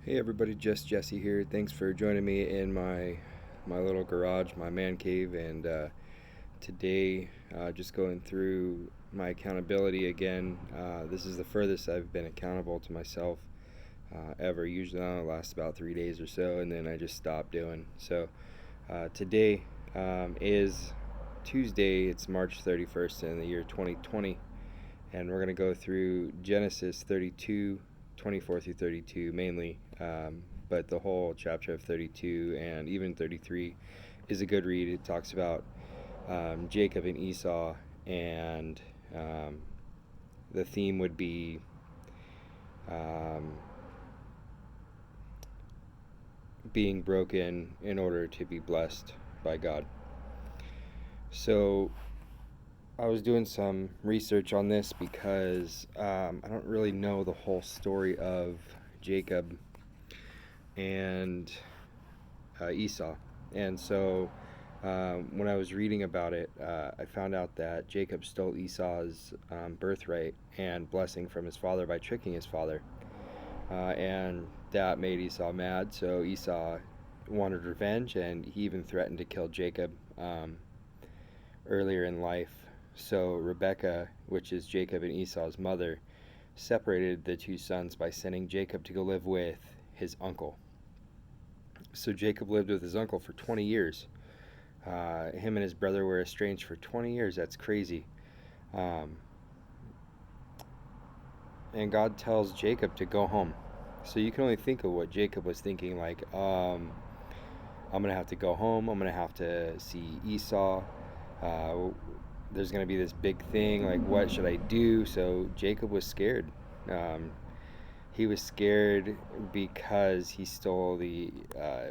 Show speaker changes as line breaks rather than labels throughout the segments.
Hey everybody, just Jesse here. Thanks for joining me in my little garage, my man cave, and today just going through my accountability again. This is the furthest I've been accountable to myself ever. Usually it lasts about 3 days or so, and then I just stop doing. So today is Tuesday. It's March 31st in the year 2020, and we're going to go through Genesis 32, 24 through 32 mainly, but the whole chapter of 32 and even 33 is a good read. It talks about Jacob and Esau, and the theme would be um, being broken in order to be blessed by God. So I was doing some research on this because I don't really know the whole story of Jacob and Esau. And so when I was reading about it, I found out that Jacob stole Esau's birthright and blessing from his father by tricking his father. And that made Esau mad, so Esau wanted revenge, and he even threatened to kill Jacob earlier in life. So Rebekah, which is Jacob and Esau's mother, separated the two sons by sending Jacob to go live with his uncle. So Jacob lived with his uncle for 20 years. Him and his brother were estranged for 20 years. That's crazy. Um, and God tells Jacob to go home. So you can only think of what Jacob was thinking, like, I'm going to have to go home. I'm going to have to see Esau. Uh, there's going to be this big thing. Like, what should I do? So Jacob was scared. Um, he was scared because he stole the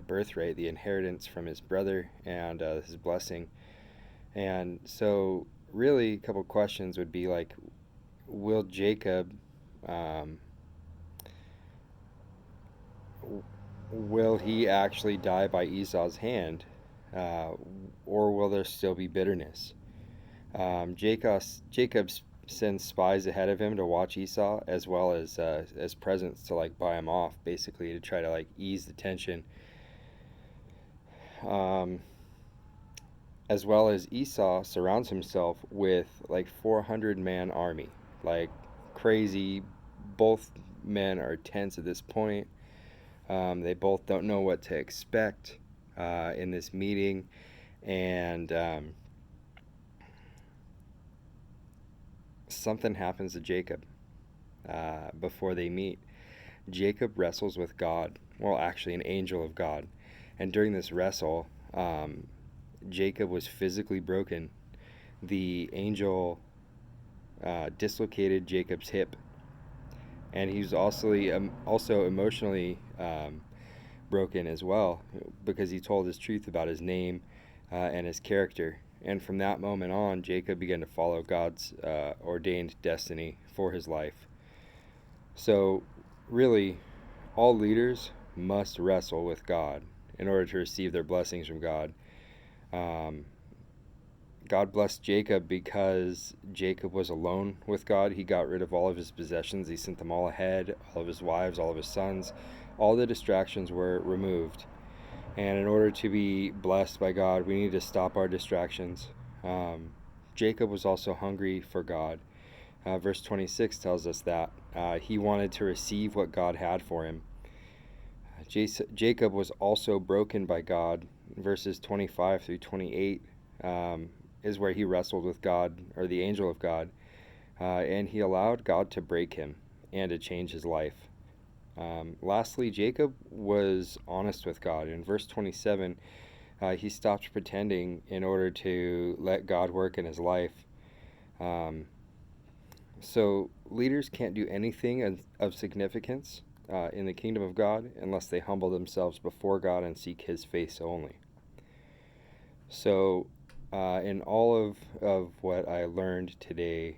birthright, the inheritance from his brother, and his blessing. And so, really, a couple questions would be like, will Jacob, um, will he actually die by Esau's hand, uh, or will there still be bitterness? Jacob sends spies ahead of him to watch Esau, as well as presents to like buy him off, basically to try to like ease the tension. Um, as well as Esau surrounds himself with like 400-man army, like crazy. Both men are tense at this point. They both don't know what to expect in this meeting, and something happens to Jacob before they meet. Jacob wrestles with God. Well, actually, an angel of God. And during this wrestle, Jacob was physically broken. The angel dislocated Jacob's hip, and he was also emotionally broken as well, because he told his truth about his name and his character. And from that moment on, Jacob began to follow God's ordained destiny for his life. So, really, all leaders must wrestle with God in order to receive their blessings from God. Um, God blessed Jacob because Jacob was alone with God. He got rid of all of his possessions. He sent them all ahead, all of his wives, all of his sons. All the distractions were removed. And in order to be blessed by God, we need to stop our distractions. Jacob was also hungry for God. Verse 26 tells us that he wanted to receive what God had for him. Jacob was also broken by God. Verses 25 through 28 is where he wrestled with God, or the angel of God, and he allowed God to break him and to change his life. Lastly, Jacob was honest with God. In verse 27, he stopped pretending in order to let God work in his life. So leaders can't do anything of significance in the kingdom of God unless they humble themselves before God and seek his face only. So in all of what I learned today,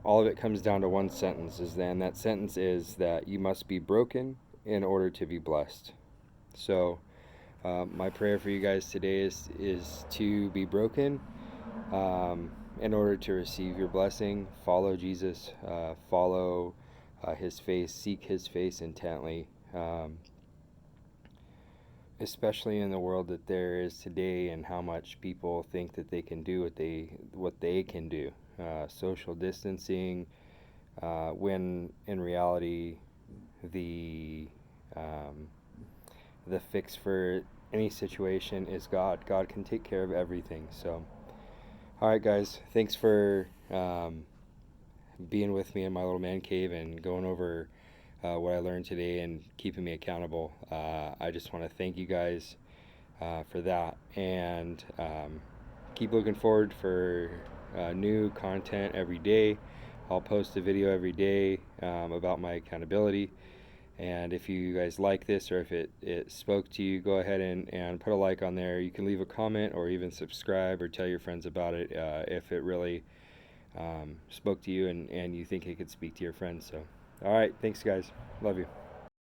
all of it comes down to one sentence, and that sentence is that you must be broken in order to be blessed. So my prayer for you guys today is to be broken in order to receive your blessing. Follow Jesus. Follow His face, seek His face intently, especially in the world that there is today, and how much people think that they can do what they can do. Social distancing, when in reality the um, the fix for any situation is God. God can take care of everything. So, all right, guys, thanks for being with me in my little man cave and going over what I learned today and keeping me accountable. I just want to thank you guys for that, and keep looking forward for new content every day. I'll post a video every day about my accountability. And if you guys like this, or if it spoke to you, go ahead and put a like on there. You can leave a comment or even subscribe or tell your friends about it if it really spoke to you and you think it could speak to your friends. So, all right. Thanks, guys. Love you.